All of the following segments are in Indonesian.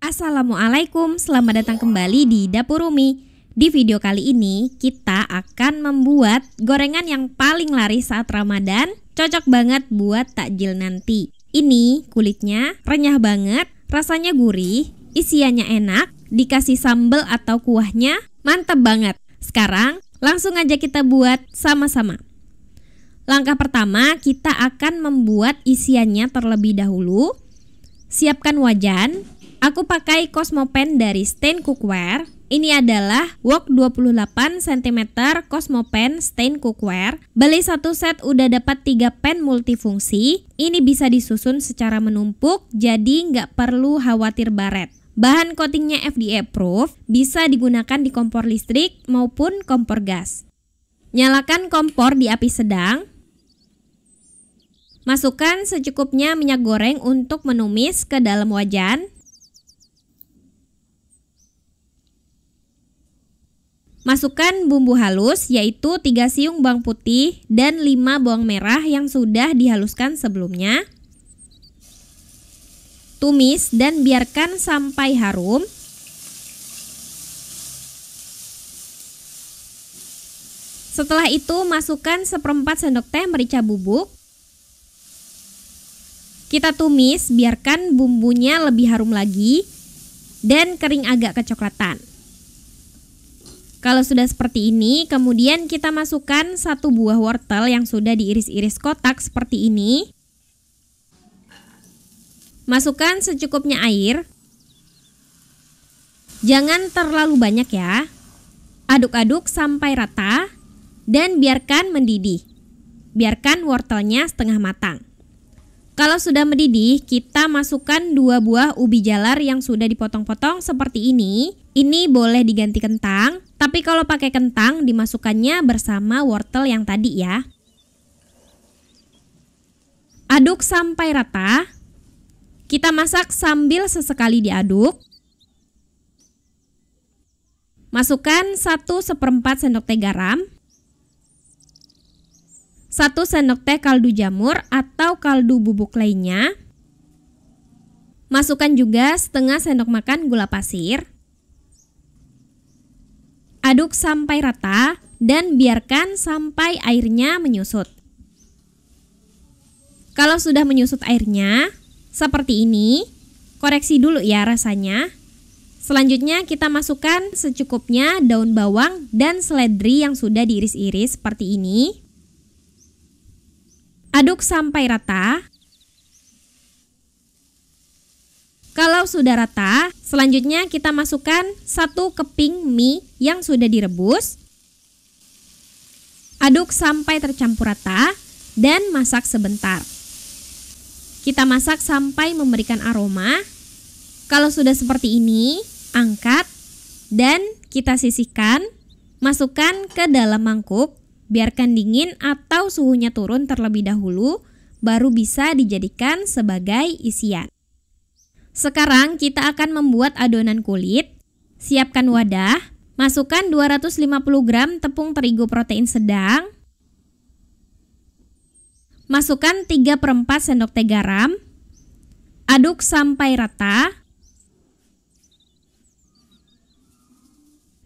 Assalamualaikum, selamat datang kembali di Dapur Umi. Di video kali ini kita akan membuat gorengan yang paling laris saat Ramadan, cocok banget buat takjil nanti. Ini kulitnya renyah banget, rasanya gurih, isiannya enak, dikasih sambal atau kuahnya mantap banget. Sekarang langsung aja kita buat sama-sama. Langkah pertama, kita akan membuat isiannya terlebih dahulu. Siapkan wajan. Aku pakai Cosmopan dari Stain Cookware. Ini adalah wok 28 cm Cosmopan Stain Cookware. Beli satu set udah dapat 3 pan multifungsi. Ini bisa disusun secara menumpuk, jadi nggak perlu khawatir baret. Bahan coatingnya FDA approved, bisa digunakan di kompor listrik maupun kompor gas. Nyalakan kompor di api sedang. Masukkan secukupnya minyak goreng untuk menumis ke dalam wajan. Masukkan bumbu halus yaitu 3 siung bawang putih dan 5 bawang merah yang sudah dihaluskan sebelumnya. Tumis dan biarkan sampai harum. Setelah itu masukkan 1/4 sendok teh merica bubuk. Kita tumis, biarkan bumbunya lebih harum lagi dan kering agak kecoklatan. Kalau sudah seperti ini, kemudian kita masukkan 1 buah wortel yang sudah diiris-iris kotak seperti ini. Masukkan secukupnya air. Jangan terlalu banyak ya. Aduk-aduk sampai rata dan biarkan mendidih. Biarkan wortelnya setengah matang. Kalau sudah mendidih, kita masukkan 2 buah ubi jalar yang sudah dipotong-potong seperti ini. Ini boleh diganti kentang, tapi kalau pakai kentang dimasukkannya bersama wortel yang tadi ya. Aduk sampai rata. Kita masak sambil sesekali diaduk. Masukkan 1/4 sendok teh garam. 1 sendok teh kaldu jamur atau kaldu bubuk lainnya. Masukkan juga setengah sendok makan gula pasir. Aduk sampai rata dan biarkan sampai airnya menyusut. Kalau sudah menyusut airnya, seperti ini, koreksi dulu ya rasanya. Selanjutnya kita masukkan secukupnya daun bawang dan seledri yang sudah diiris-iris seperti ini. Aduk sampai rata. Kalau sudah rata, selanjutnya kita masukkan 1 keping mie yang sudah direbus. Aduk sampai tercampur rata dan masak sebentar. Kita masak sampai memberikan aroma. Kalau sudah seperti ini, angkat dan kita sisihkan. Masukkan ke dalam mangkuk, biarkan dingin atau suhunya turun terlebih dahulu, baru bisa dijadikan sebagai isian. Sekarang kita akan membuat adonan kulit. Siapkan wadah, masukkan 250 gram tepung terigu protein sedang. Masukkan 3/4 sendok teh garam. Aduk sampai rata.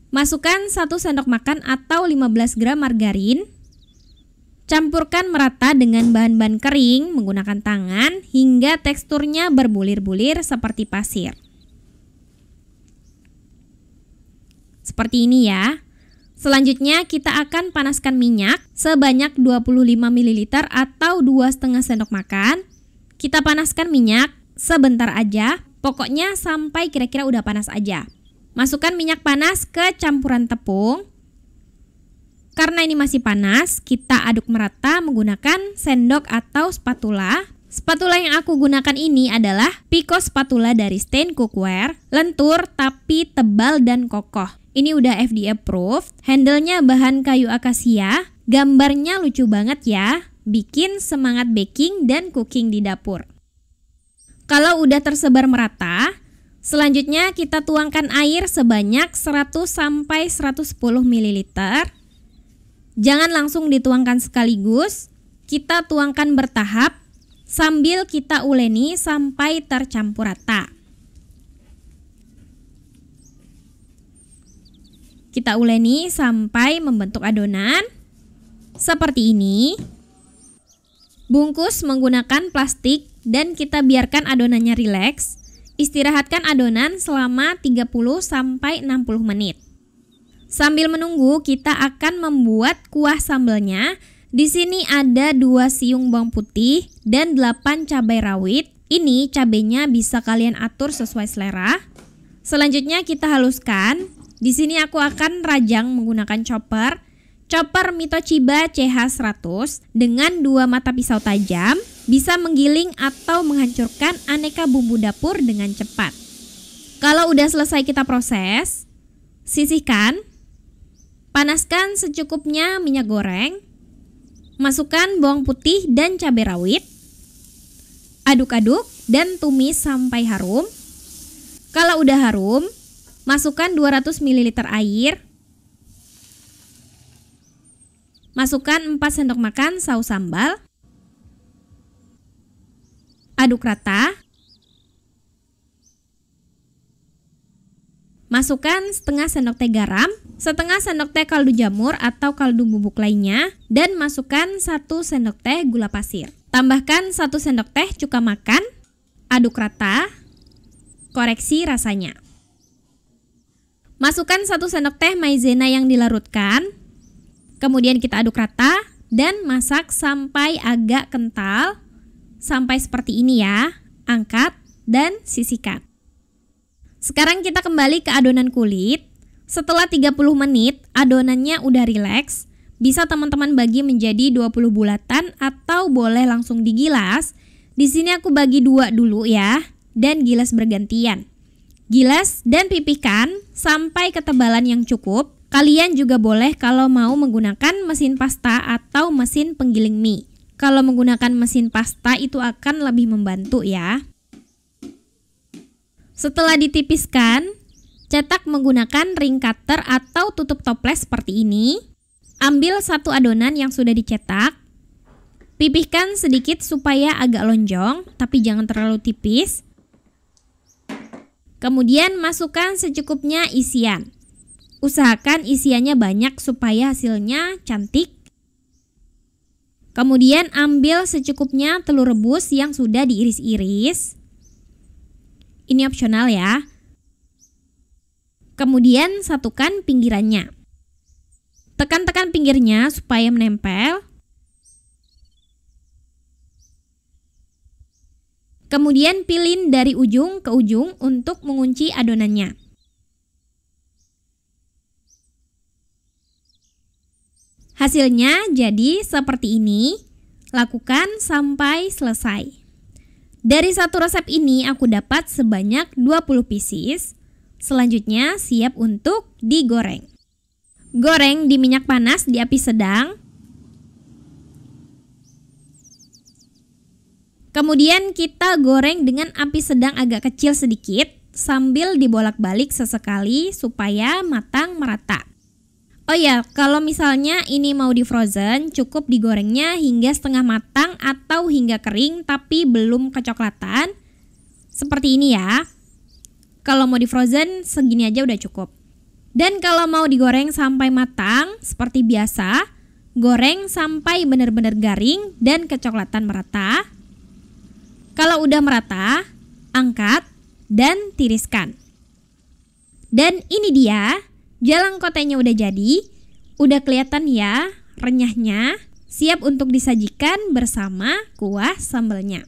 Masukkan 1 sendok makan atau 15 gram margarin. Campurkan merata dengan bahan-bahan kering menggunakan tangan hingga teksturnya berbulir-bulir seperti pasir. Seperti ini ya. Selanjutnya kita akan panaskan minyak sebanyak 25 ml atau 2,5 sendok makan. Kita panaskan minyak sebentar aja, pokoknya sampai kira-kira udah panas aja. Masukkan minyak panas ke campuran tepung. Karena ini masih panas, kita aduk merata menggunakan sendok atau spatula. Spatula yang aku gunakan ini adalah Pico spatula dari Stain Cookware, lentur tapi tebal dan kokoh. Ini udah FDA approved, handle-nya bahan kayu akasia, gambarnya lucu banget ya, bikin semangat baking dan cooking di dapur. Kalau udah tersebar merata, selanjutnya kita tuangkan air sebanyak 100-110 ml. Jangan langsung dituangkan sekaligus, kita tuangkan bertahap sambil kita uleni sampai tercampur rata. Kita uleni sampai membentuk adonan seperti ini. Bungkus menggunakan plastik dan kita biarkan adonannya rileks. Istirahatkan adonan selama 30-60 menit. Sambil menunggu, kita akan membuat kuah sambelnya. Di sini ada 2 siung bawang putih dan 8 cabai rawit. Ini cabenya bisa kalian atur sesuai selera. Selanjutnya kita haluskan. Di sini aku akan rajang menggunakan chopper Mito Chiba CH100 dengan 2 mata pisau tajam. Bisa menggiling atau menghancurkan aneka bumbu dapur dengan cepat. Kalau udah selesai kita proses, sisihkan. Panaskan secukupnya minyak goreng. Masukkan bawang putih dan cabai rawit. Aduk-aduk dan tumis sampai harum. Kalau udah harum, masukkan 200 ml air. Masukkan 4 sendok makan saus sambal. Aduk rata. Masukkan setengah sendok teh garam, setengah sendok teh kaldu jamur atau kaldu bubuk lainnya, dan masukkan 1 sendok teh gula pasir. Tambahkan 1 sendok teh cuka makan, aduk rata, koreksi rasanya. Masukkan 1 sendok teh maizena yang dilarutkan, kemudian kita aduk rata dan masak sampai agak kental, sampai seperti ini ya. Angkat dan sisihkan. Sekarang kita kembali ke adonan kulit. Setelah 30 menit, adonannya udah rileks. Bisa teman-teman bagi menjadi 20 bulatan atau boleh langsung digilas. Di sini aku bagi 2 dulu ya, dan gilas bergantian. Gilas dan pipihkan sampai ketebalan yang cukup. Kalian juga boleh kalau mau menggunakan mesin pasta atau mesin penggiling mie. Kalau menggunakan mesin pasta itu akan lebih membantu ya. Setelah ditipiskan, cetak menggunakan ring cutter atau tutup toples seperti ini. Ambil 1 adonan yang sudah dicetak, pipihkan sedikit supaya agak lonjong, tapi jangan terlalu tipis. Kemudian masukkan secukupnya isian. Usahakan isiannya banyak supaya hasilnya cantik. Kemudian ambil secukupnya telur rebus yang sudah diiris-iris. Ini opsional ya. Kemudian satukan pinggirannya. Tekan-tekan pinggirnya supaya menempel. Kemudian pilin dari ujung ke ujung untuk mengunci adonannya. Hasilnya jadi seperti ini. Lakukan sampai selesai. Dari 1 resep ini aku dapat sebanyak 20 pieces. Selanjutnya siap untuk digoreng. Goreng di minyak panas di api sedang. Kemudian kita goreng dengan api sedang agak kecil sedikit sambil dibolak-balik sesekali supaya matang merata. Oh ya, kalau misalnya ini mau di frozen, cukup digorengnya hingga setengah matang atau hingga kering tapi belum kecoklatan. Seperti ini ya. Kalau mau di frozen segini aja udah cukup. Dan kalau mau digoreng sampai matang seperti biasa, goreng sampai benar-benar garing dan kecoklatan merata. Kalau udah merata, angkat dan tiriskan. Dan ini dia, jalang kotenya udah jadi. Udah kelihatan ya renyahnya, siap untuk disajikan bersama kuah sambelnya.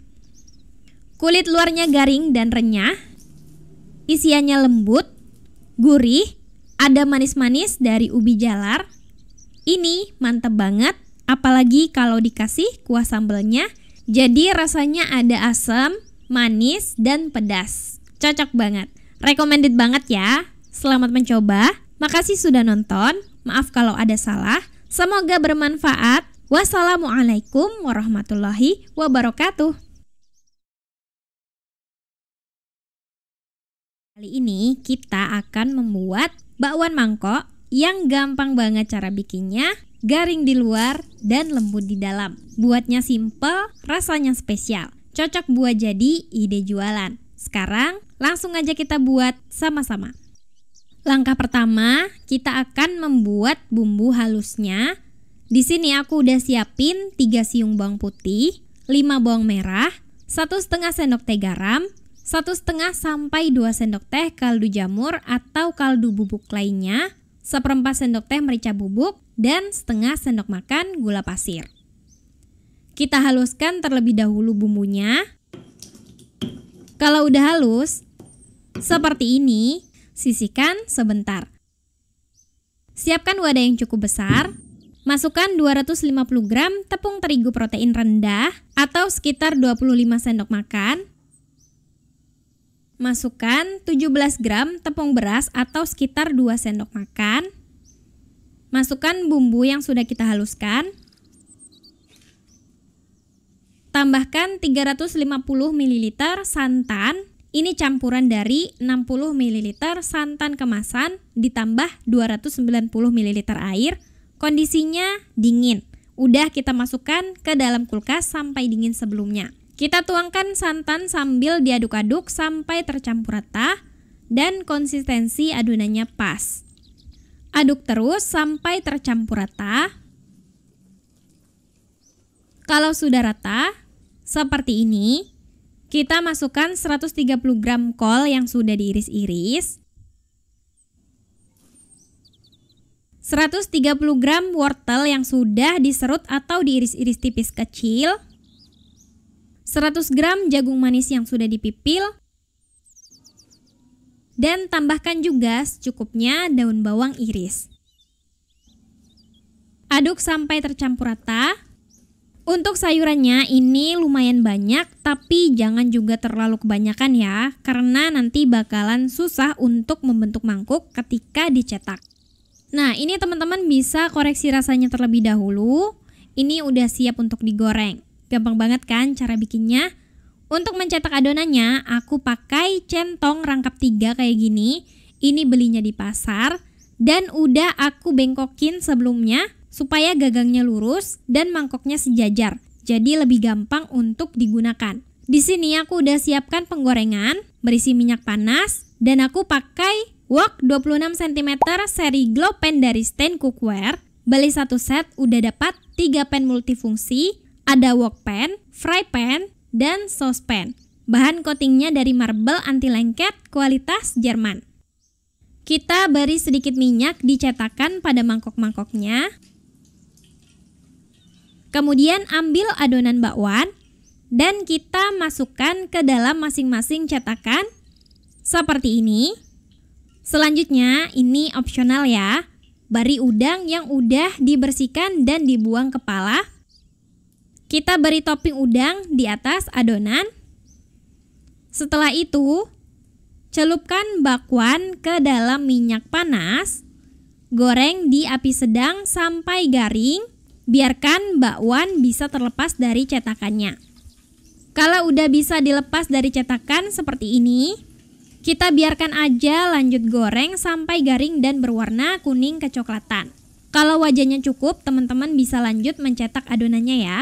Kulit luarnya garing dan renyah, isiannya lembut, gurih, ada manis-manis dari ubi jalar. Ini mantep banget, apalagi kalau dikasih kuah sambelnya. Jadi rasanya ada asam, manis, dan pedas. Cocok banget. Recommended banget ya. Selamat mencoba. Makasih sudah nonton. Maaf kalau ada salah. Semoga bermanfaat. Wassalamualaikum warahmatullahi wabarakatuh. Kali ini kita akan membuat bakwan mangkok yang gampang banget cara bikinnya. Garing di luar dan lembut di dalam. Buatnya simple, rasanya spesial. Cocok buat jadi ide jualan. Sekarang langsung aja kita buat sama-sama. Langkah pertama, kita akan membuat bumbu halusnya. Di sini aku udah siapin 3 siung bawang putih, 5 bawang merah, 1,5 sendok teh garam, 1,5 sampai 2 sendok teh kaldu jamur atau kaldu bubuk lainnya, 1/4 sendok teh merica bubuk, dan setengah sendok makan gula pasir. Kita haluskan terlebih dahulu bumbunya. Kalau udah halus, seperti ini, sisihkan sebentar. Siapkan wadah yang cukup besar. Masukkan 250 gram tepung terigu protein rendah atau sekitar 25 sendok makan. Masukkan 17 gram tepung beras atau sekitar 2 sendok makan. Masukkan bumbu yang sudah kita haluskan. Tambahkan 350 ml santan. Ini campuran dari 60 ml santan kemasan ditambah 290 ml air. Kondisinya dingin. Udah kita masukkan ke dalam kulkas sampai dingin sebelumnya. Kita tuangkan santan sambil diaduk-aduk sampai tercampur rata dan konsistensi adonannya pas. Aduk terus sampai tercampur rata. Kalau sudah rata, seperti ini, kita masukkan 130 gram kol yang sudah diiris-iris, 130 gram wortel yang sudah diserut atau diiris-iris tipis kecil, 100 gram jagung manis yang sudah dipipil, dan tambahkan juga secukupnya daun bawang iris. Aduk sampai tercampur rata. Untuk sayurannya ini lumayan banyak, tapi jangan juga terlalu kebanyakan ya, karena nanti bakalan susah untuk membentuk mangkuk ketika dicetak. Nah, ini teman-teman bisa koreksi rasanya terlebih dahulu. Ini udah siap untuk digoreng. Gampang banget kan cara bikinnya? Untuk mencetak adonannya, aku pakai centong rangkap 3 kayak gini. Ini belinya di pasar dan udah aku bengkokin sebelumnya supaya gagangnya lurus dan mangkoknya sejajar. Jadi lebih gampang untuk digunakan. Di sini aku udah siapkan penggorengan berisi minyak panas dan aku pakai wok 26 cm seri glow pan dari Stain Cookware. Beli satu set udah dapat 3 pan multifungsi, ada wok pan, fry pan, dan saucepan. Bahan coatingnya dari marble anti lengket kualitas Jerman. Kita beri sedikit minyak di cetakan pada mangkok-mangkoknya. Kemudian ambil adonan bakwan dan kita masukkan ke dalam masing-masing cetakan seperti ini. Selanjutnya ini opsional ya, bari udang yang udah dibersihkan dan dibuang kepala. Kita beri topping udang di atas adonan. Setelah itu, celupkan bakwan ke dalam minyak panas. Goreng di api sedang sampai garing. Biarkan bakwan bisa terlepas dari cetakannya. Kalau udah bisa dilepas dari cetakan seperti ini, kita biarkan aja lanjut goreng sampai garing dan berwarna kuning kecoklatan. Kalau wajannya cukup, teman-teman bisa lanjut mencetak adonannya ya.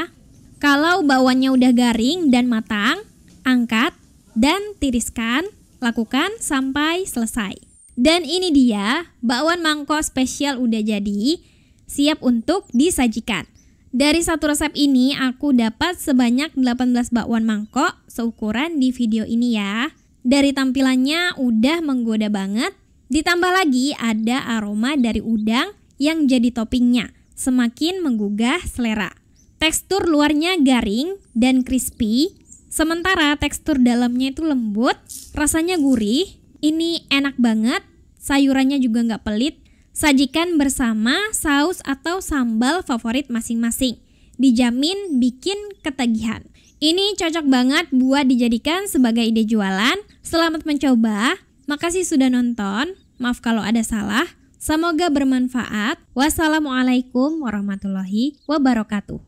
Kalau bakwannya udah garing dan matang, angkat dan tiriskan, lakukan sampai selesai. Dan ini dia, bakwan mangkok spesial udah jadi, siap untuk disajikan. Dari satu resep ini aku dapat sebanyak 18 bakwan mangkok seukuran di video ini ya. Dari tampilannya udah menggoda banget, ditambah lagi ada aroma dari udang yang jadi toppingnya, semakin menggugah selera. Tekstur luarnya garing dan crispy, sementara tekstur dalamnya itu lembut, rasanya gurih. Ini enak banget, sayurannya juga nggak pelit. Sajikan bersama saus atau sambal favorit masing-masing, dijamin bikin ketagihan. Ini cocok banget buat dijadikan sebagai ide jualan. Selamat mencoba. Makasih sudah nonton. Maaf kalau ada salah. Semoga bermanfaat. Wassalamualaikum warahmatullahi wabarakatuh.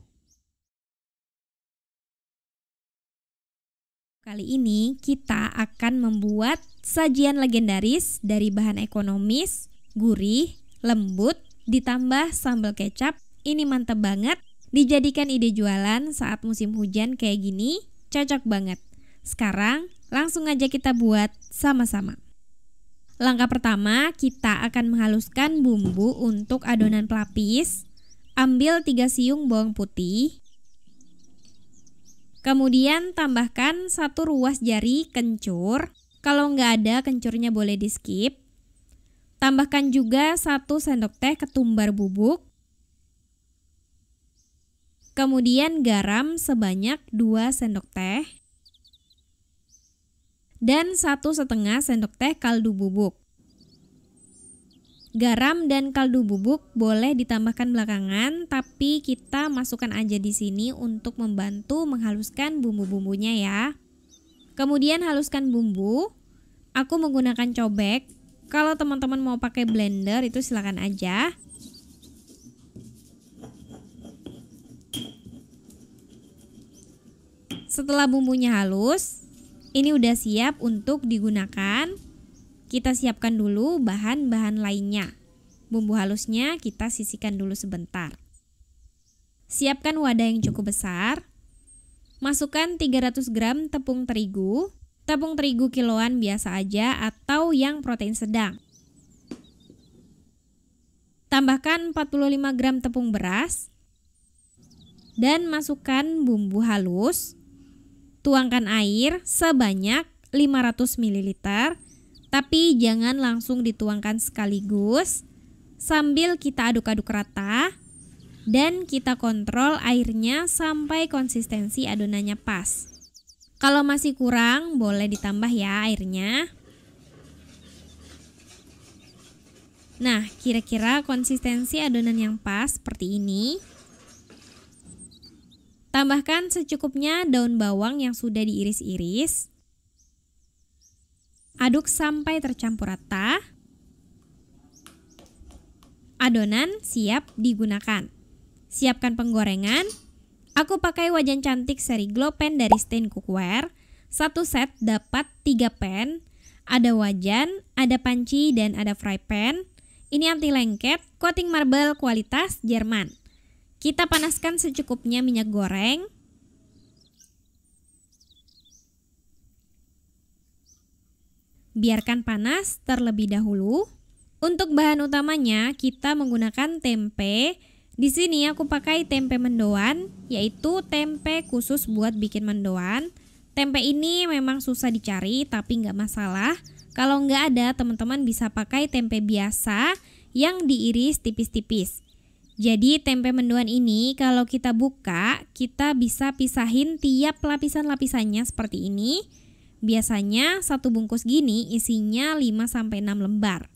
Kali ini kita akan membuat sajian legendaris dari bahan ekonomis, gurih, lembut, ditambah sambal kecap. Ini mantep banget. Dijadikan ide jualan saat musim hujan kayak gini, cocok banget. Sekarang langsung aja kita buat sama-sama. Langkah pertama, kita akan menghaluskan bumbu untuk adonan pelapis. Ambil 3 siung bawang putih. Kemudian tambahkan 1 ruas jari kencur. Kalau nggak ada kencurnya boleh di skip. Tambahkan juga 1 sendok teh ketumbar bubuk. Kemudian garam sebanyak 2 sendok teh. Dan 1,5 sendok teh kaldu bubuk. Garam dan kaldu bubuk boleh ditambahkan belakangan, tapi kita masukkan aja di sini untuk membantu menghaluskan bumbu-bumbunya ya. Kemudian haluskan bumbu. Aku menggunakan cobek. Kalau teman-teman mau pakai blender itu silakan aja. Setelah bumbunya halus, ini udah siap untuk digunakan. Kita siapkan dulu bahan-bahan lainnya. Bumbu halusnya kita sisihkan dulu sebentar. Siapkan wadah yang cukup besar. Masukkan 300 gram tepung terigu. Tepung terigu kiloan biasa aja atau yang protein sedang. Tambahkan 45 gram tepung beras. Dan masukkan bumbu halus. Tuangkan air sebanyak 500 ml, tapi jangan langsung dituangkan sekaligus. Sambil kita aduk-aduk rata dan kita kontrol airnya sampai konsistensi adonannya pas. Kalau masih kurang, boleh ditambah ya airnya. Nah, kira-kira konsistensi adonan yang pas seperti ini. Tambahkan secukupnya daun bawang yang sudah diiris-iris. Aduk sampai tercampur rata. Adonan siap digunakan. Siapkan penggorengan. Aku pakai wajan cantik seri Glow Pan dari Stain Cookware. 1 set dapat 3 pan. Ada wajan, ada panci, dan ada fry pan. Ini anti lengket, coating marble kualitas Jerman. Kita panaskan secukupnya minyak goreng. Biarkan panas terlebih dahulu. Untuk bahan utamanya kita menggunakan tempe. Di sini aku pakai tempe mendoan, yaitu tempe khusus buat bikin mendoan. Tempe ini memang susah dicari tapi nggak masalah. Kalau nggak ada, teman-teman bisa pakai tempe biasa yang diiris tipis-tipis. Jadi tempe mendoan ini kalau kita buka, kita bisa pisahin tiap lapisan-lapisannya seperti ini. Biasanya 1 bungkus gini isinya 5-6 lembar.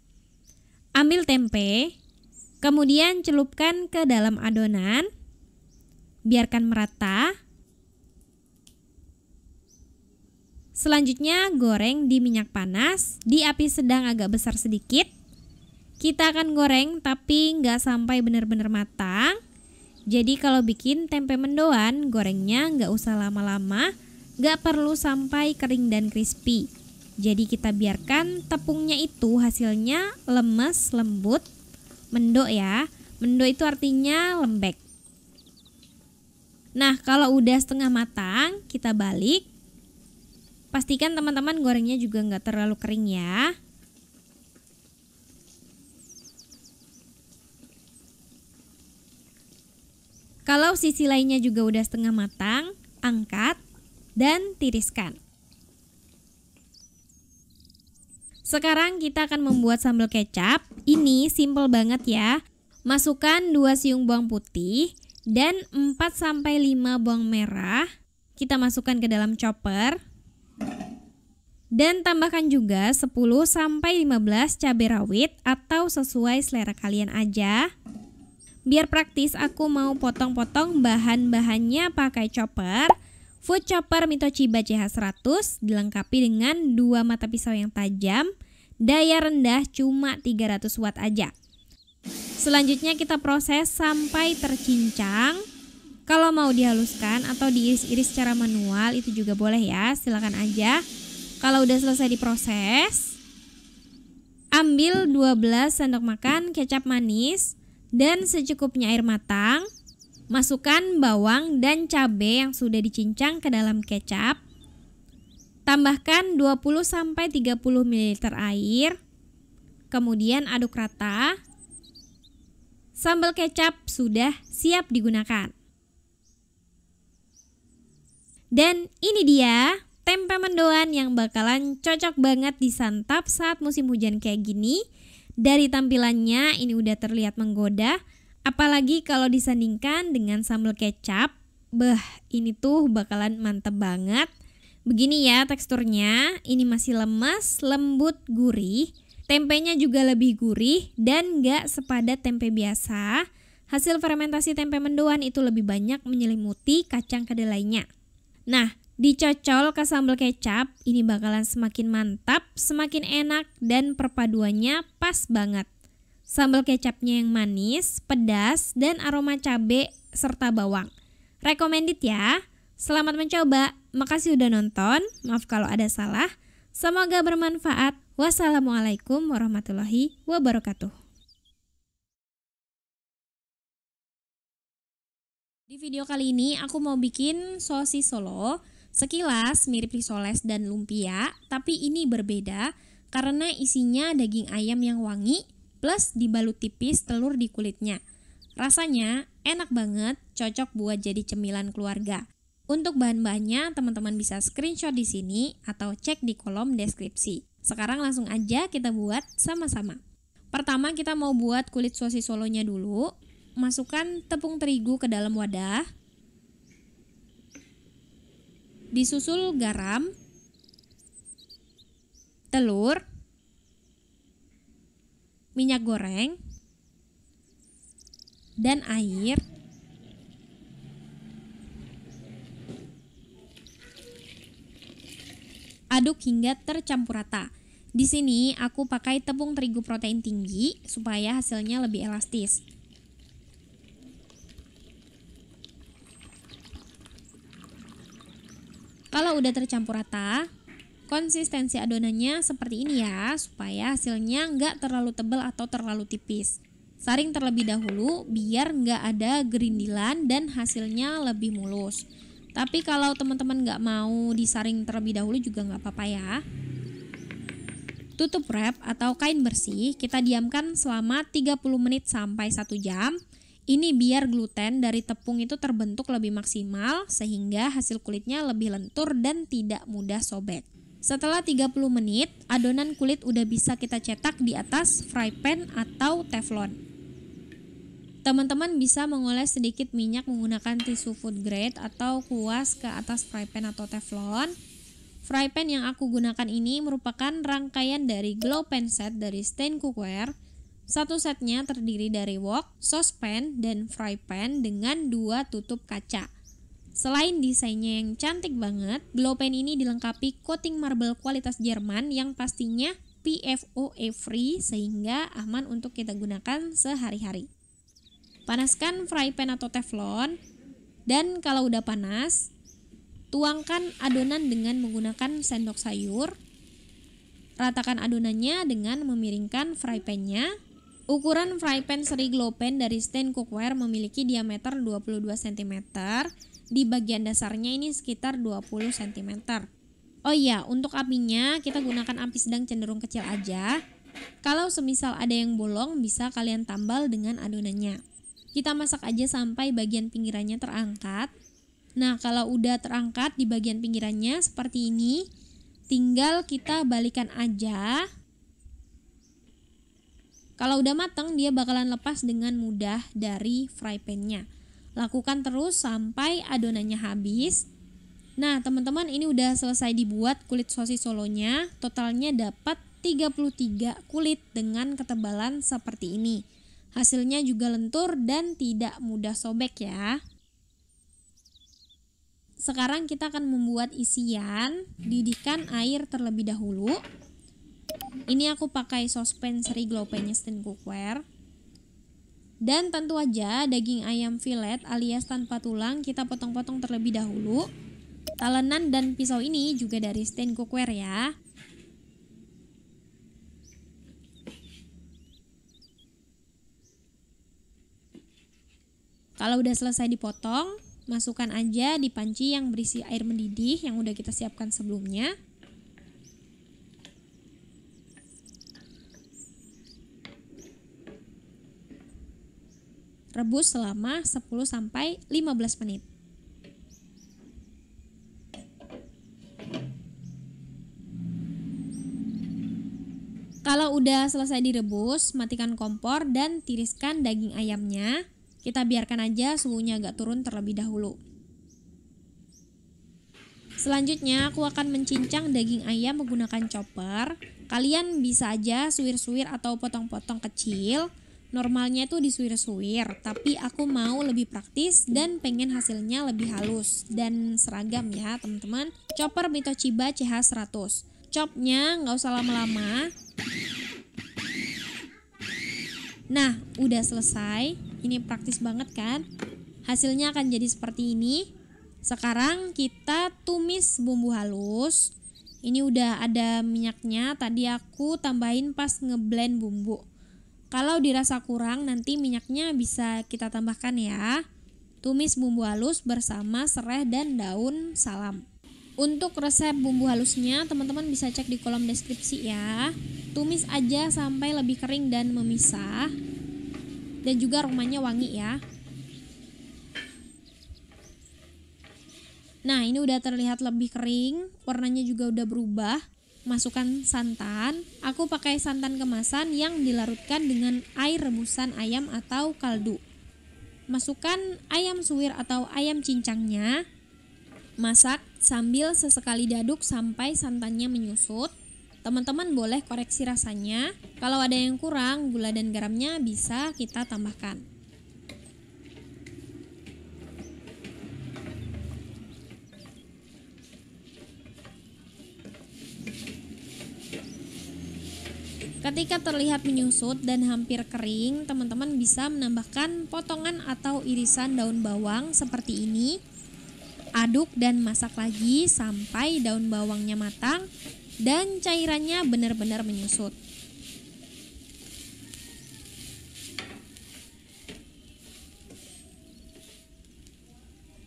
Ambil tempe, kemudian celupkan ke dalam adonan. Biarkan merata. Selanjutnya goreng di minyak panas, di api sedang agak besar sedikit. Kita akan goreng tapi nggak sampai benar-benar matang. Jadi kalau bikin tempe mendoan, gorengnya nggak usah lama-lama, nggak perlu sampai kering dan crispy. Jadi kita biarkan tepungnya itu hasilnya lemes, lembut, mendo ya. Mendo itu artinya lembek. Nah, kalau udah setengah matang, kita balik. Pastikan teman-teman gorengnya juga nggak terlalu kering ya. Kalau sisi lainnya juga udah setengah matang, angkat dan tiriskan. Sekarang kita akan membuat sambal kecap. Ini simple banget ya. Masukkan 2 siung bawang putih dan 4-5 bawang merah. Kita masukkan ke dalam chopper. Dan tambahkan juga 10-15 cabai rawit atau sesuai selera kalian aja. Biar praktis, aku mau potong-potong bahan-bahannya pakai chopper. Food chopper Mitoshiba CH100 dilengkapi dengan 2 mata pisau yang tajam. Daya rendah cuma 300 watt aja. Selanjutnya kita proses sampai tercincang. Kalau mau dihaluskan atau diiris-iris secara manual itu juga boleh ya, silakan aja. Kalau udah selesai diproses, ambil 12 sendok makan kecap manis dan secukupnya air matang. Masukkan bawang dan cabai yang sudah dicincang ke dalam kecap. Tambahkan 20-30 ml air. Kemudian aduk rata. Sambal kecap sudah siap digunakan. Dan ini dia tempe mendoan yang bakalan cocok banget disantap saat musim hujan kayak gini. Dari tampilannya ini udah terlihat menggoda, apalagi kalau disandingkan dengan sambal kecap. Ini tuh bakalan mantep banget. Begini ya teksturnya, ini masih lemas, lembut, gurih. Tempenya juga lebih gurih dan gak sepadat tempe biasa. Hasil fermentasi tempe mendoan itu lebih banyak menyelimuti kacang kedelainya. Nah, dicocol ke sambal kecap, ini bakalan semakin mantap, semakin enak, dan perpaduannya pas banget. Sambal kecapnya yang manis, pedas, dan aroma cabai serta bawang. Recommended ya. Selamat mencoba. Makasih udah nonton. Maaf kalau ada salah. Semoga bermanfaat. Wassalamualaikum warahmatullahi wabarakatuh. Di video kali ini aku mau bikin sosis Solo. Sekilas mirip risoles dan lumpia, tapi ini berbeda karena isinya daging ayam yang wangi plus dibalut tipis telur di kulitnya. Rasanya enak banget, cocok buat jadi cemilan keluarga. Untuk bahan-bahannya teman-teman bisa screenshot di sini atau cek di kolom deskripsi. Sekarang langsung aja kita buat sama-sama. Pertama kita mau buat kulit sosis Solonya dulu. Masukkan tepung terigu ke dalam wadah. Disusul garam, telur, minyak goreng, dan air. Aduk hingga tercampur rata. Di sini aku pakai tepung terigu protein tinggi supaya hasilnya lebih elastis. Kalau udah tercampur rata, konsistensi adonannya seperti ini ya, supaya hasilnya nggak terlalu tebal atau terlalu tipis. Saring terlebih dahulu biar nggak ada gerindilan dan hasilnya lebih mulus. Tapi kalau teman-teman nggak mau disaring terlebih dahulu juga nggak apa-apa ya. Tutup wrap atau kain bersih, kita diamkan selama 30 menit sampai 1 jam. Ini biar gluten dari tepung itu terbentuk lebih maksimal sehingga hasil kulitnya lebih lentur dan tidak mudah sobek. Setelah 30 menit, adonan kulit udah bisa kita cetak di atas fry pan atau teflon. Teman-teman bisa mengoles sedikit minyak menggunakan tisu food grade atau kuas ke atas fry pan atau teflon. Fry pan yang aku gunakan ini merupakan rangkaian dari glow pan set dari Stain Cookware. Satu setnya terdiri dari wok, saucepan, dan fry pan dengan 2 tutup kaca. Selain desainnya yang cantik banget, glow pan ini dilengkapi coating marble kualitas Jerman yang pastinya PFOA free sehingga aman untuk kita gunakan sehari-hari. Panaskan fry pan atau teflon, dan kalau udah panas, tuangkan adonan dengan menggunakan sendok sayur. Ratakan adonannya dengan memiringkan fry pan-nya. Ukuran fry pan seri glow pan dari Stain Cookware memiliki diameter 22 cm. Di bagian dasarnya ini sekitar 20 cm. Oh iya, untuk apinya kita gunakan api sedang cenderung kecil aja. Kalau semisal ada yang bolong bisa kalian tambal dengan adonannya. Kita masak aja sampai bagian pinggirannya terangkat. Nah, kalau udah terangkat di bagian pinggirannya seperti ini, tinggal kita balikan aja. Kalau udah mateng, dia bakalan lepas dengan mudah dari fry pan-nya. Lakukan terus sampai adonannya habis. Nah, teman-teman, ini udah selesai dibuat kulit sosis Solonya. Totalnya dapat 33 kulit dengan ketebalan seperti ini. Hasilnya juga lentur dan tidak mudah sobek ya. Sekarang kita akan membuat isian. Didihkan air terlebih dahulu. Ini aku pakai saucepan seri glow pan-nya Stain Cookware. Dan tentu aja daging ayam filet alias tanpa tulang kita potong-potong terlebih dahulu. Talenan dan pisau ini juga dari Stain Cookware ya. Kalau udah selesai dipotong, masukkan aja di panci yang berisi air mendidih yang udah kita siapkan sebelumnya. Rebus selama 10-15 menit. Kalau udah selesai direbus, matikan kompor dan tiriskan daging ayamnya. Kita biarkan aja suhunya agak turun terlebih dahulu. Selanjutnya aku akan mencincang daging ayam menggunakan chopper. Kalian bisa aja suwir-suwir atau potong-potong kecil. Normalnya itu disuwir-suwir, tapi aku mau lebih praktis dan pengen hasilnya lebih halus dan seragam ya teman-teman. Chopper Mitochiba CH100. Chopnya nggak usah lama-lama. Nah, udah selesai. Ini praktis banget kan? Hasilnya akan jadi seperti ini. Sekarang kita tumis bumbu halus. Ini udah ada minyaknya. Tadi aku tambahin pas ngeblend bumbu. Kalau dirasa kurang, nanti minyaknya bisa kita tambahkan ya. Tumis bumbu halus bersama serai dan daun salam. Untuk resep bumbu halusnya, teman-teman bisa cek di kolom deskripsi ya. Tumis aja sampai lebih kering dan memisah. Dan juga aromanya wangi ya. Nah, ini udah terlihat lebih kering, warnanya juga udah berubah. Masukkan santan. Aku pakai santan kemasan yang dilarutkan dengan air rebusan ayam atau kaldu. Masukkan ayam suwir atau ayam cincangnya. Masak sambil sesekali diaduk sampai santannya menyusut. Teman-teman boleh koreksi rasanya. Kalau ada yang kurang, gula dan garamnya bisa kita tambahkan. Ketika terlihat menyusut dan hampir kering, teman-teman bisa menambahkan potongan atau irisan daun bawang seperti ini. Aduk dan masak lagi sampai daun bawangnya matang dan cairannya benar-benar menyusut.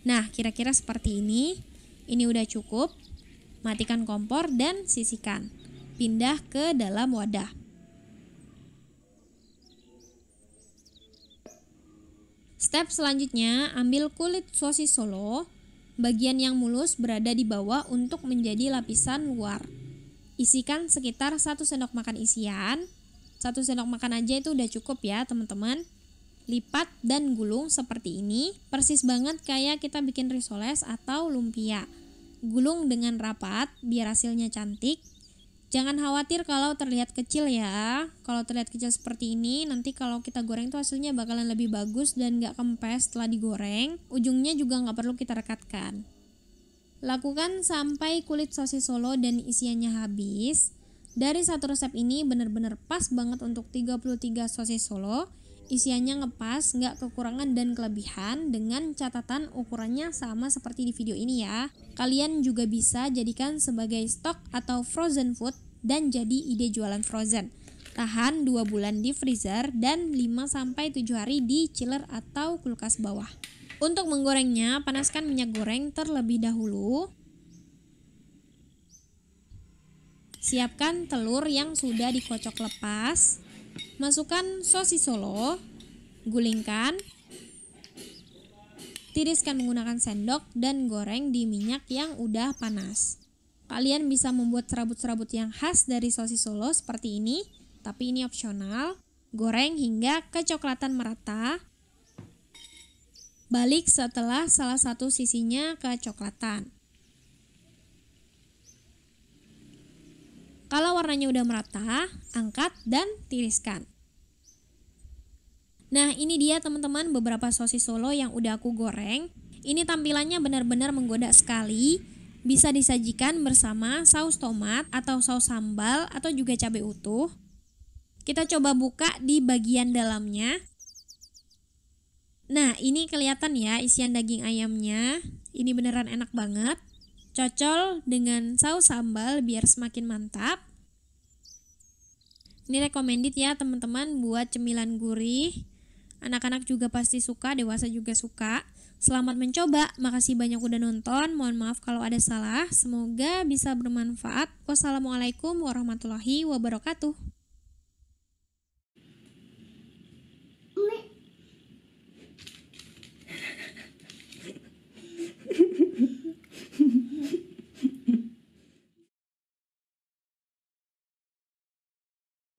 Nah, kira-kira seperti ini. Ini udah cukup. Matikan kompor dan sisihkan. Pindah ke dalam wadah. Step selanjutnya, ambil kulit sosis Solo. Bagian yang mulus berada di bawah untuk menjadi lapisan luar. Isikan sekitar 1 sendok makan isian. 1 sendok makan aja itu udah cukup ya teman-teman. Lipat dan gulung seperti ini. Persis banget kayak kita bikin risoles atau lumpia. Gulung dengan rapat biar hasilnya cantik. Jangan khawatir kalau terlihat kecil ya. Kalau terlihat kecil seperti ini, nanti kalau kita goreng tuh hasilnya bakalan lebih bagus dan gak kempes setelah digoreng. Ujungnya juga gak perlu kita rekatkan. Lakukan sampai kulit sosis Solo dan isiannya habis. Dari satu resep ini benar-benar pas banget untuk 33 sosis Solo. Isiannya ngepas, gak kekurangan dan kelebihan, dengan catatan ukurannya sama seperti di video ini ya. Kalian juga bisa jadikan sebagai stok atau frozen food dan jadi ide jualan frozen. Tahan 2 bulan di freezer dan 5-7 hari di chiller atau kulkas bawah. Untuk menggorengnya, panaskan minyak goreng terlebih dahulu. Siapkan telur yang sudah dikocok lepas. Masukkan sosis Solo, gulingkan, tiriskan menggunakan sendok dan goreng di minyak yang udah panas. Kalian bisa membuat serabut-serabut yang khas dari sosis Solo seperti ini, tapi ini opsional. Goreng hingga kecoklatan merata. Balik setelah salah satu sisinya kecoklatan. Kalau warnanya udah merata, angkat dan tiriskan. Nah, ini dia teman-teman beberapa sosis Solo yang udah aku goreng. Ini tampilannya benar-benar menggoda sekali. Bisa disajikan bersama saus tomat atau saus sambal atau juga cabai utuh. Kita coba buka di bagian dalamnya. Nah, ini kelihatan ya isian daging ayamnya. Ini beneran enak banget. Cocol dengan saus sambal biar semakin mantap. Ini recommended ya teman-teman buat cemilan gurih. Anak-anak juga pasti suka, dewasa juga suka. Selamat mencoba, makasih banyak udah nonton. Mohon maaf kalau ada salah. Semoga bisa bermanfaat. Wassalamualaikum warahmatullahi wabarakatuh.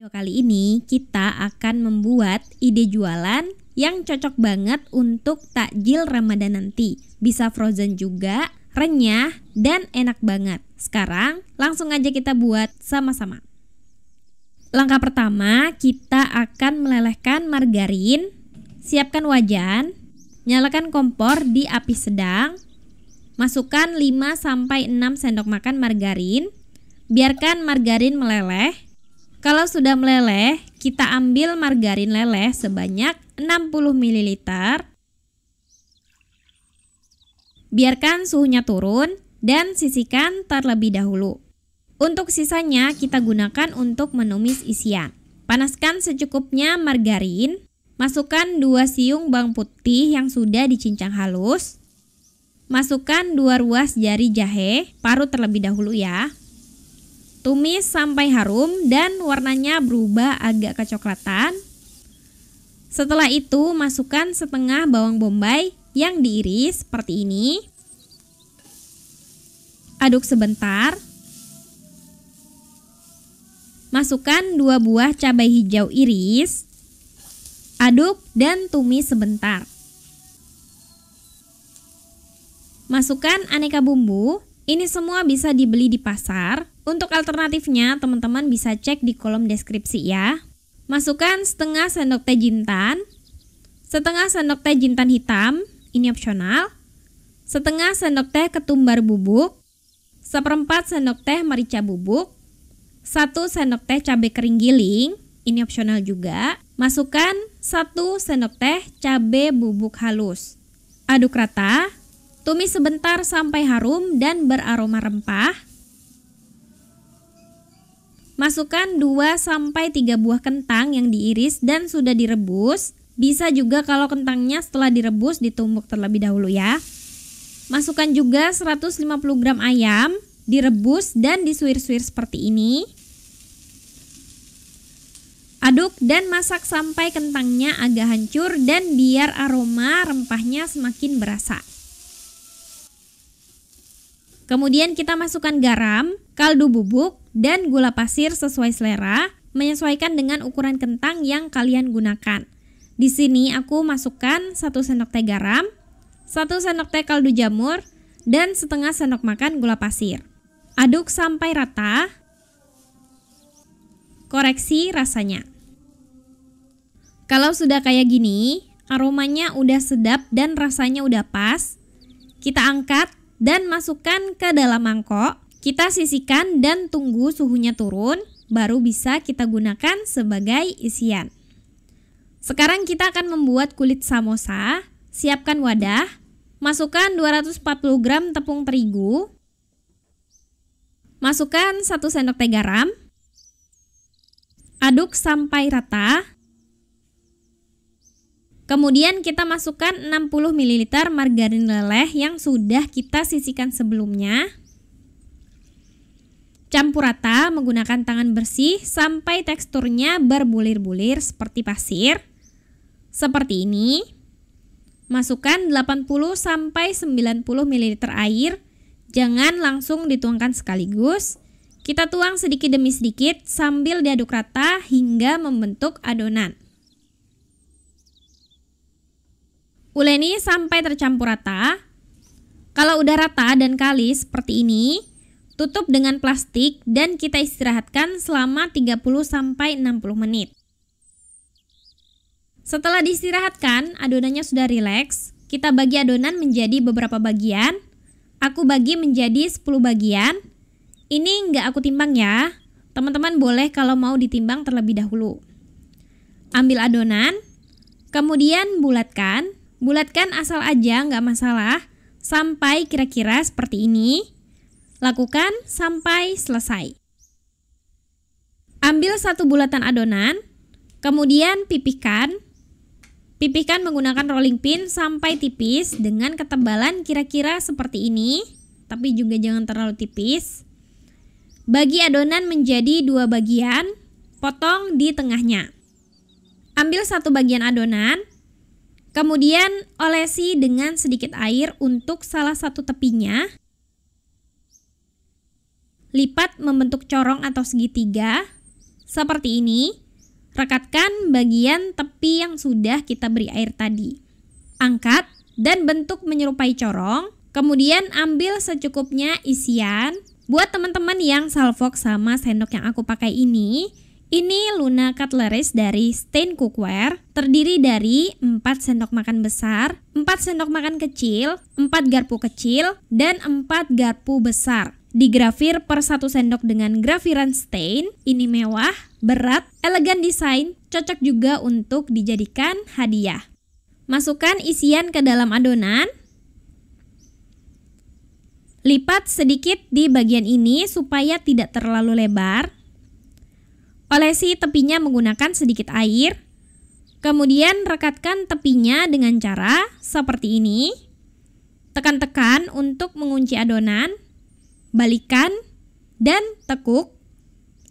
Kali ini kita akan membuat ide jualan yang cocok banget untuk takjil Ramadan nanti. Bisa frozen juga, renyah, dan enak banget. Sekarang langsung aja kita buat sama-sama. Langkah pertama, kita akan melelehkan margarin. Siapkan wajan, nyalakan kompor di api sedang. Masukkan 5-6 sendok makan margarin. Biarkan margarin meleleh. Kalau sudah meleleh, kita ambil margarin leleh sebanyak 60 ml. Biarkan suhunya turun dan sisihkan terlebih dahulu. Untuk sisanya kita gunakan untuk menumis isian. Panaskan secukupnya margarin. Masukkan 2 siung bawang putih yang sudah dicincang halus. Masukkan 2 ruas jari jahe, parut terlebih dahulu ya. Tumis sampai harum dan warnanya berubah agak kecoklatan. Setelah itu masukkan setengah bawang bombay yang diiris seperti ini. Aduk sebentar. Masukkan 2 buah cabai hijau iris. Aduk dan tumis sebentar. Masukkan aneka bumbu. Ini semua bisa dibeli di pasar. Untuk alternatifnya, teman-teman bisa cek di kolom deskripsi ya. Masukkan setengah sendok teh jintan, setengah sendok teh jintan hitam, ini opsional, setengah sendok teh ketumbar bubuk, 1/4 sendok teh merica bubuk, 1 sendok teh cabai kering giling, ini opsional juga. Masukkan 1 sendok teh cabai bubuk halus. Aduk rata. Tumis sebentar sampai harum dan beraroma rempah. Masukkan 2-3 buah kentang yang diiris dan sudah direbus. Bisa juga kalau kentangnya setelah direbus ditumbuk terlebih dahulu ya. Masukkan juga 150 gram ayam, direbus dan disuir-suir seperti ini. Aduk dan masak sampai kentangnya agak hancur dan biar aroma rempahnya semakin berasa. Kemudian kita masukkan garam, kaldu bubuk, dan gula pasir sesuai selera, menyesuaikan dengan ukuran kentang yang kalian gunakan. Di sini aku masukkan 1 sendok teh garam, 1 sendok teh kaldu jamur, dan setengah sendok makan gula pasir. Aduk sampai rata. Koreksi rasanya. Kalau sudah kayak gini, aromanya udah sedap dan rasanya udah pas, kita angkat dan masukkan ke dalam mangkok. Kita sisihkan dan tunggu suhunya turun, baru bisa kita gunakan sebagai isian. Sekarang kita akan membuat kulit samosa. Siapkan wadah, masukkan 240 gram tepung terigu, masukkan 1 sendok teh garam, aduk sampai rata. Kemudian kita masukkan 60 ml margarin leleh yang sudah kita sisihkan sebelumnya. Campur rata menggunakan tangan bersih sampai teksturnya berbulir-bulir seperti pasir. Seperti ini. Masukkan 80-90 ml air. Jangan langsung dituangkan sekaligus. Kita tuang sedikit demi sedikit sambil diaduk rata hingga membentuk adonan. Uleni sampai tercampur rata. Kalau udah rata dan kalis seperti ini, tutup dengan plastik dan kita istirahatkan selama 30-60 menit. Setelah diistirahatkan, adonannya sudah rileks. Kita bagi adonan menjadi beberapa bagian. Aku bagi menjadi 10 bagian. Ini nggak aku timbang ya. Teman-teman boleh kalau mau ditimbang terlebih dahulu. Ambil adonan, kemudian bulatkan. Bulatkan asal aja, nggak masalah, sampai kira-kira seperti ini. Lakukan sampai selesai. Ambil 1 bulatan adonan, kemudian pipihkan. Pipihkan menggunakan rolling pin sampai tipis dengan ketebalan kira-kira seperti ini, tapi juga jangan terlalu tipis. Bagi adonan menjadi 2 bagian, potong di tengahnya. Ambil 1 bagian adonan, kemudian olesi dengan sedikit air untuk salah satu tepinya. Lipat membentuk corong atau segitiga. seperti ini. Rekatkan bagian tepi yang sudah kita beri air tadi. Angkat dan bentuk menyerupai corong. Kemudian ambil secukupnya isian. Buat teman-teman yang salvok sama sendok yang aku pakai ini Luna Cutleries dari Stain Cookware, terdiri dari 4 sendok makan besar, 4 sendok makan kecil, 4 garpu kecil, dan 4 garpu besar. Digrafir per 1 sendok dengan grafiran stain. Ini mewah, berat, elegan desain, cocok juga untuk dijadikan hadiah. Masukkan isian ke dalam adonan. Lipat sedikit di bagian ini supaya tidak terlalu lebar. Olesi tepinya menggunakan sedikit air. Kemudian rekatkan tepinya dengan cara seperti ini. Tekan-tekan untuk mengunci adonan. Balikan dan tekuk.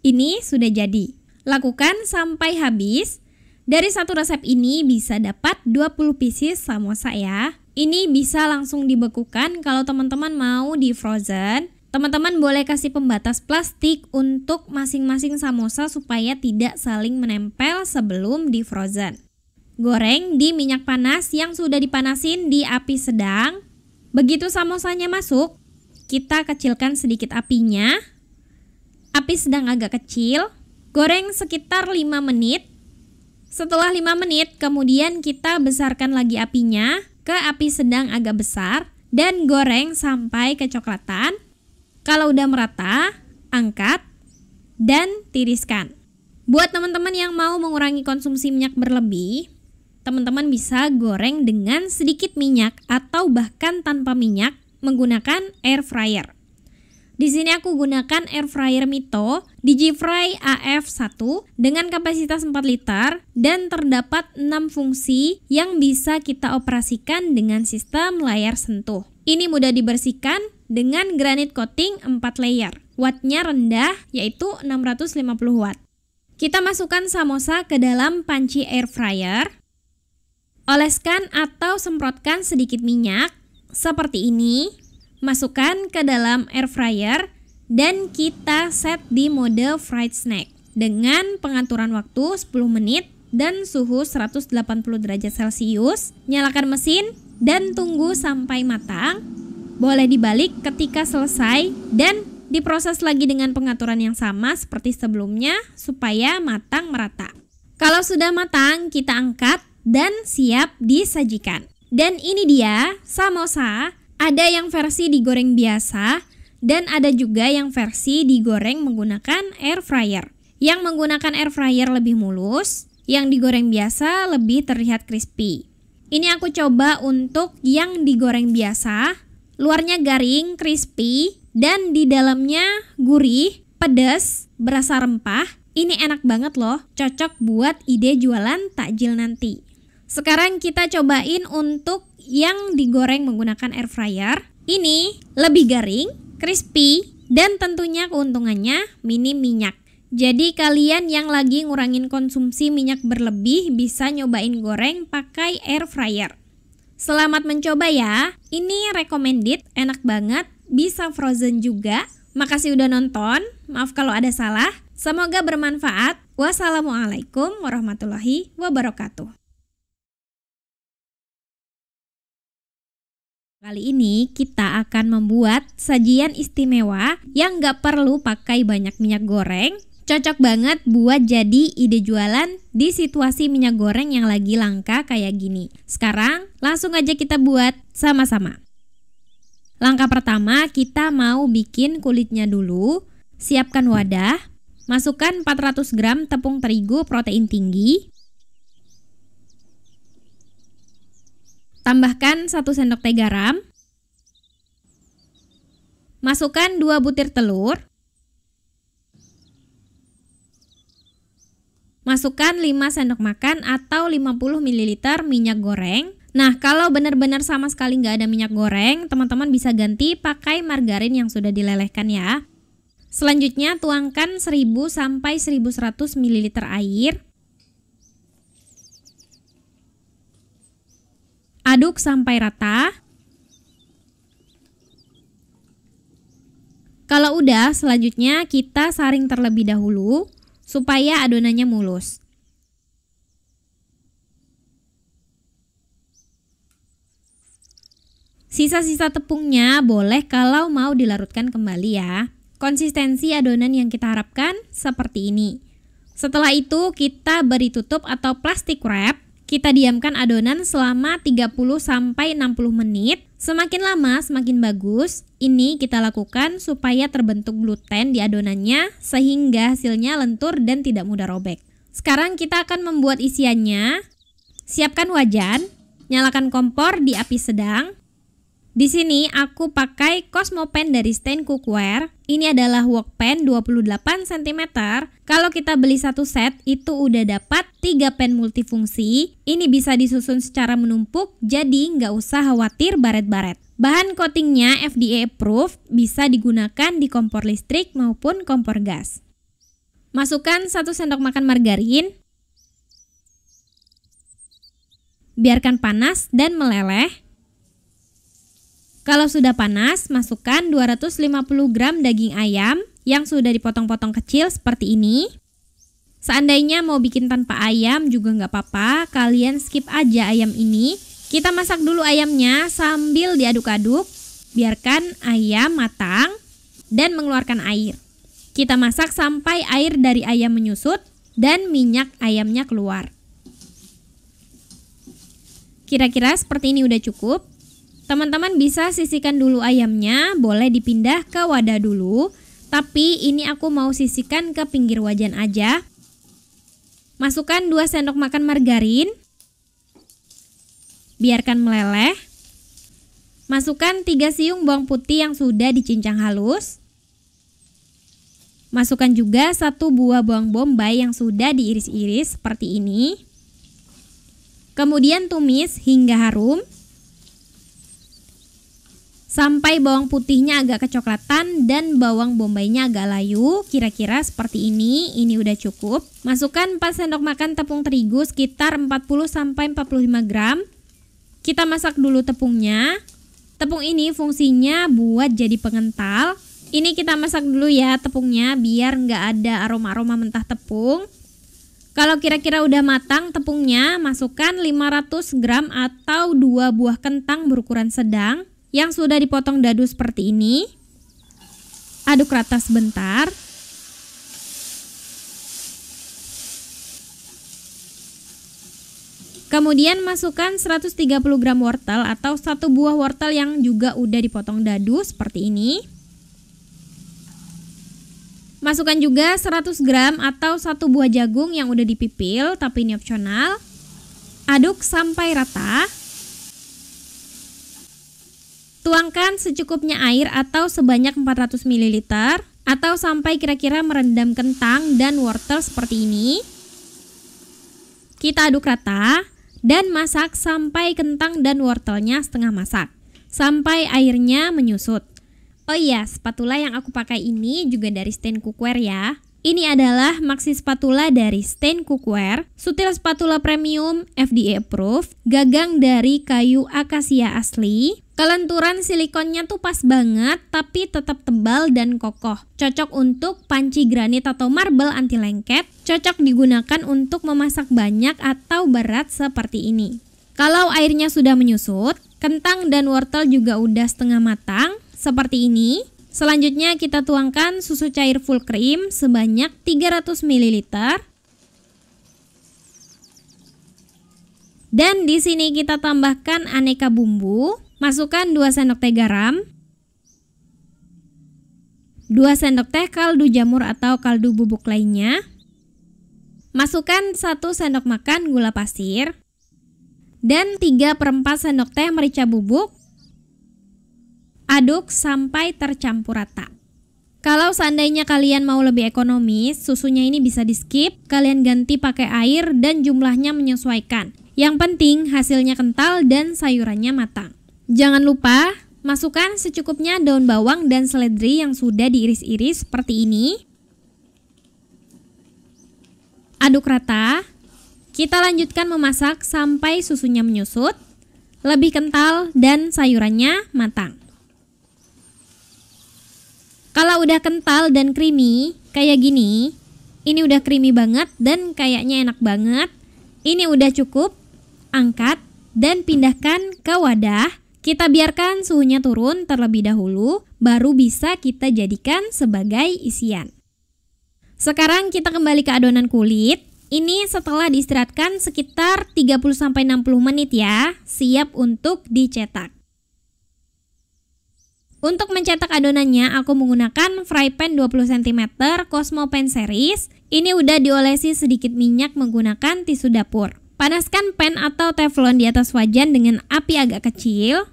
Ini sudah jadi. Lakukan sampai habis. Dari satu resep ini bisa dapat 20 pieces samosa ya. Ini bisa langsung dibekukan kalau teman-teman mau di frozen. Teman-teman boleh kasih pembatas plastik untuk masing-masing samosa supaya tidak saling menempel sebelum di frozen. Goreng di minyak panas yang sudah dipanasin di api sedang. Begitu samosanya masuk, kita kecilkan sedikit apinya. Api sedang agak kecil. Goreng sekitar 5 menit. Setelah 5 menit, kemudian kita besarkan lagi apinya ke api sedang agak besar dan goreng sampai kecoklatan. Kalau udah merata, angkat dan tiriskan. Buat teman-teman yang mau mengurangi konsumsi minyak berlebih, teman-teman bisa goreng dengan sedikit minyak atau bahkan tanpa minyak menggunakan air fryer. Di sini aku gunakan air fryer Mito DigiFry AF1 dengan kapasitas 4 liter dan terdapat 6 fungsi yang bisa kita operasikan dengan sistem layar sentuh. Ini mudah dibersihkan dengan granit coating 4 layer. Wattnya rendah yaitu 650 watt. Kita masukkan samosa ke dalam panci air fryer. Oleskan atau semprotkan sedikit minyak seperti ini. Masukkan ke dalam air fryer dan kita set di mode fried snack dengan pengaturan waktu 10 menit dan suhu 180 derajat Celcius. Nyalakan mesin dan tunggu sampai matang. Boleh dibalik ketika selesai dan diproses lagi dengan pengaturan yang sama seperti sebelumnya supaya matang merata. Kalau sudah matang, kita angkat dan siap disajikan. Dan ini dia samosa. Ada yang versi digoreng biasa dan ada juga yang versi digoreng menggunakan air fryer. Yang menggunakan air fryer lebih mulus, yang digoreng biasa lebih terlihat crispy. Ini aku coba untuk yang digoreng biasa, luarnya garing, crispy, dan di dalamnya gurih, pedas, berasa rempah. Ini enak banget loh, cocok buat ide jualan takjil nanti. Sekarang kita cobain untuk yang digoreng menggunakan air fryer. Ini lebih garing, crispy, dan tentunya keuntungannya minim minyak. Jadi kalian yang lagi ngurangin konsumsi minyak berlebih bisa nyobain goreng pakai air fryer. Selamat mencoba ya. Ini recommended, enak banget, bisa frozen juga. Makasih udah nonton, maaf kalau ada salah. Semoga bermanfaat. Wassalamualaikum warahmatullahi wabarakatuh. Kali ini kita akan membuat sajian istimewa yang gak perlu pakai banyak minyak goreng. Cocok banget buat jadi ide jualan di situasi minyak goreng yang lagi langka kayak gini. Sekarang langsung aja kita buat sama-sama. Langkah pertama, kita mau bikin kulitnya dulu. Siapkan wadah. Masukkan 400 gram tepung terigu protein tinggi. Tambahkan 1 sendok teh garam. Masukkan 2 butir telur. Masukkan 5 sendok makan atau 50 ml minyak goreng. Nah, kalau benar-benar sama sekali nggak ada minyak goreng, teman-teman bisa ganti pakai margarin yang sudah dilelehkan ya. Selanjutnya tuangkan 1000 sampai 1100 ml air. Aduk sampai rata. Kalau udah, selanjutnya kita saring terlebih dahulu. supaya adonannya mulus. Sisa-sisa tepungnya boleh kalau mau dilarutkan kembali ya. Konsistensi adonan yang kita harapkan seperti ini. Setelah itu kita beri tutup atau plastik wrap. Kita diamkan adonan selama 30-60 menit. Semakin lama semakin bagus. Ini kita lakukan supaya terbentuk gluten di adonannya sehingga hasilnya lentur dan tidak mudah robek. Sekarang kita akan membuat isiannya. Siapkan wajan, nyalakan kompor di api sedang. Di sini aku pakai Cosmo Pan dari Stain Cookware. Ini adalah wok pan 28 cm. Kalau kita beli satu set itu udah dapat 3 pan multifungsi. Ini bisa disusun secara menumpuk, jadi nggak usah khawatir baret-baret. Bahan coatingnya FDA approved, bisa digunakan di kompor listrik maupun kompor gas. Masukkan 1 sendok makan margarin. Biarkan panas dan meleleh. Kalau sudah panas, masukkan 250 gram daging ayam yang sudah dipotong-potong kecil seperti ini. Seandainya mau bikin tanpa ayam juga nggak apa-apa, kalian skip aja ayam ini. Kita masak dulu ayamnya sambil diaduk-aduk, biarkan ayam matang dan mengeluarkan air. Kita masak sampai air dari ayam menyusut dan minyak ayamnya keluar. Kira-kira seperti ini udah cukup. Teman-teman bisa sisihkan dulu ayamnya, boleh dipindah ke wadah dulu. Tapi ini aku mau sisihkan ke pinggir wajan aja. Masukkan 2 sendok makan margarin. Biarkan meleleh. Masukkan 3 siung bawang putih yang sudah dicincang halus. Masukkan juga 1 buah bawang bombay yang sudah diiris-iris seperti ini. Kemudian tumis hingga harum. Sampai bawang putihnya agak kecoklatan dan bawang bombaynya agak layu, kira-kira seperti ini udah cukup. Masukkan 4 sendok makan tepung terigu sekitar 40-45 gram. Kita masak dulu tepungnya. Tepung ini fungsinya buat jadi pengental. Ini kita masak dulu ya tepungnya biar nggak ada aroma-aroma mentah tepung. Kalau kira-kira udah matang tepungnya, masukkan 500 gram atau 2 buah kentang berukuran sedang yang sudah dipotong dadu seperti ini. Aduk rata sebentar. Kemudian masukkan 130 gram wortel atau 1 buah wortel yang juga udah dipotong dadu seperti ini. Masukkan juga 100 gram atau 1 buah jagung yang udah dipipil, tapi ini opsional. Aduk sampai rata. Tuangkan secukupnya air atau sebanyak 400 ml atau sampai kira-kira merendam kentang dan wortel seperti ini. Kita aduk rata dan masak sampai kentang dan wortelnya setengah masak, sampai airnya menyusut. Oh iya, spatula yang aku pakai ini juga dari Stain Cookware ya. Ini adalah maxi spatula dari Stain Cookware, sutil spatula premium, FDA approved, gagang dari kayu akasia asli. Kelenturan silikonnya tuh pas banget, tapi tetap tebal dan kokoh. Cocok untuk panci granit atau marble anti lengket. Cocok digunakan untuk memasak banyak atau berat seperti ini. Kalau airnya sudah menyusut, kentang dan wortel juga udah setengah matang, seperti ini. Selanjutnya kita tuangkan susu cair full cream sebanyak 300 ml. Dan di sini kita tambahkan aneka bumbu. Masukkan 2 sendok teh garam, 2 sendok teh kaldu jamur atau kaldu bubuk lainnya. Masukkan 1 sendok makan gula pasir dan 3/4 sendok teh merica bubuk. Aduk sampai tercampur rata. Kalau seandainya kalian mau lebih ekonomis, susunya ini bisa di skip, kalian ganti pakai air dan jumlahnya menyesuaikan. Yang penting hasilnya kental dan sayurannya matang. Jangan lupa masukkan secukupnya daun bawang dan seledri yang sudah diiris-iris seperti ini. Aduk rata. Kita lanjutkan memasak sampai susunya menyusut, lebih kental dan sayurannya matang. Kalau udah kental dan creamy kayak gini, Ini udah creamy banget dan kayaknya enak banget. Ini udah cukup. Angkat dan pindahkan ke wadah. Kita biarkan suhunya turun terlebih dahulu, baru bisa kita jadikan sebagai isian. Sekarang kita kembali ke adonan kulit. Ini setelah diistirahatkan sekitar 30-60 menit ya, siap untuk dicetak. Untuk mencetak adonannya, aku menggunakan fry pan 20 cm Cosmo Pan Series. Ini udah diolesi sedikit minyak menggunakan tisu dapur. Panaskan pan atau teflon di atas wajan dengan api agak kecil.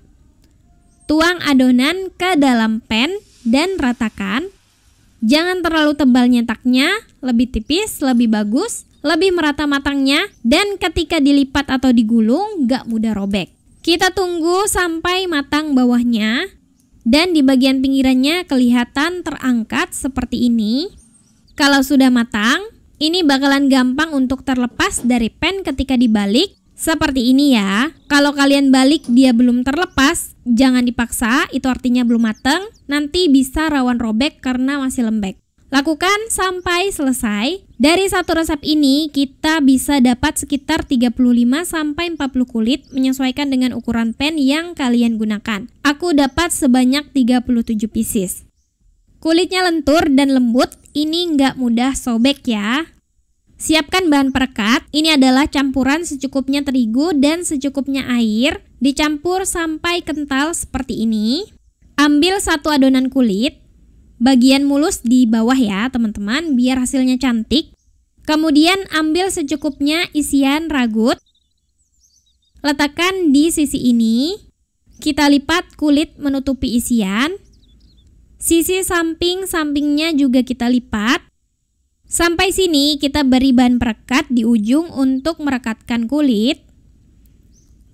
Tuang adonan ke dalam pan dan ratakan. Jangan terlalu tebal nyetaknya, lebih tipis, lebih bagus, lebih merata matangnya, dan ketika dilipat atau digulung, gak mudah robek. Kita tunggu sampai matang bawahnya. Dan di bagian pinggirannya kelihatan terangkat seperti ini. Kalau sudah matang, ini bakalan gampang untuk terlepas dari pan ketika dibalik. Seperti ini ya. Kalau kalian balik dia belum terlepas, jangan dipaksa, itu artinya belum matang. Nanti bisa rawan robek karena masih lembek. Lakukan sampai selesai. Dari satu resep ini kita bisa dapat sekitar 35-40 kulit menyesuaikan dengan ukuran pan yang kalian gunakan. Aku dapat sebanyak 37 pieces. Kulitnya lentur dan lembut, ini nggak mudah sobek ya. Siapkan bahan perekat. Ini adalah campuran secukupnya terigu dan secukupnya air. Dicampur sampai kental seperti ini. Ambil satu adonan kulit. Bagian mulus di bawah ya teman-teman, biar hasilnya cantik. Kemudian ambil secukupnya isian ragut. Letakkan di sisi ini. Kita lipat kulit menutupi isian. Sisi samping-sampingnya juga kita lipat. Sampai sini kita beri bahan perekat di ujung untuk merekatkan kulit.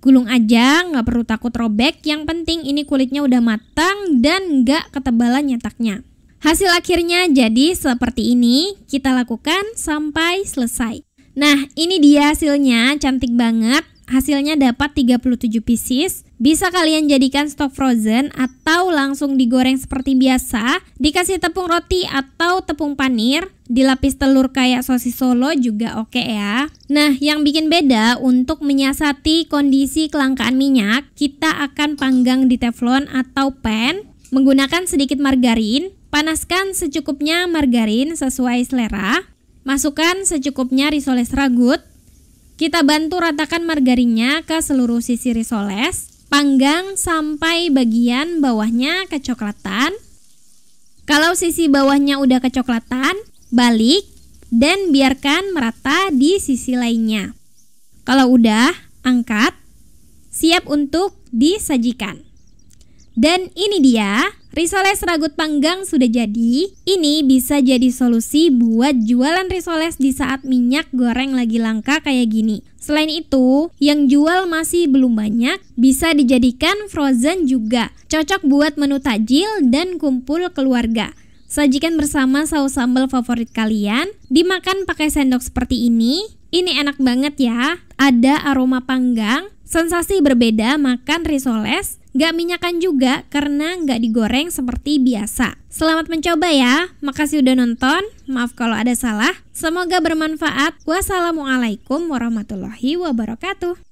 Gulung aja, nggak perlu takut robek. Yang penting ini kulitnya udah matang dan nggak ketebalan nyetaknya. Hasil akhirnya jadi seperti ini. Kita lakukan sampai selesai. Nah, ini dia hasilnya, cantik banget. Hasilnya dapat 37 pieces. Bisa kalian jadikan stok frozen atau langsung digoreng seperti biasa. Dikasih tepung roti atau tepung panir. Dilapis telur kayak sosis Solo juga oke ya. Nah, yang bikin beda untuk menyiasati kondisi kelangkaan minyak, kita akan panggang di teflon atau pan menggunakan sedikit margarin. Panaskan secukupnya margarin sesuai selera. Masukkan secukupnya risoles ragut. Kita bantu ratakan margarinnya ke seluruh sisi risoles. Panggang sampai bagian bawahnya kecoklatan. Kalau sisi bawahnya udah kecoklatan, balik dan biarkan merata di sisi lainnya. Kalau udah, angkat. Siap untuk disajikan. Dan ini dia, risoles ragut panggang sudah jadi. Ini bisa jadi solusi buat jualan risoles di saat minyak goreng lagi langka kayak gini. Selain itu, yang jual masih belum banyak, bisa dijadikan frozen juga. Cocok buat menu tajil dan kumpul keluarga. Sajikan bersama saus sambal favorit kalian. Dimakan pakai sendok seperti ini. Ini enak banget ya. Ada aroma panggang. Sensasi berbeda makan risoles, gak minyakan juga karena gak digoreng seperti biasa. Selamat mencoba ya, makasih udah nonton, maaf kalau ada salah. Semoga bermanfaat. Wassalamualaikum warahmatullahi wabarakatuh.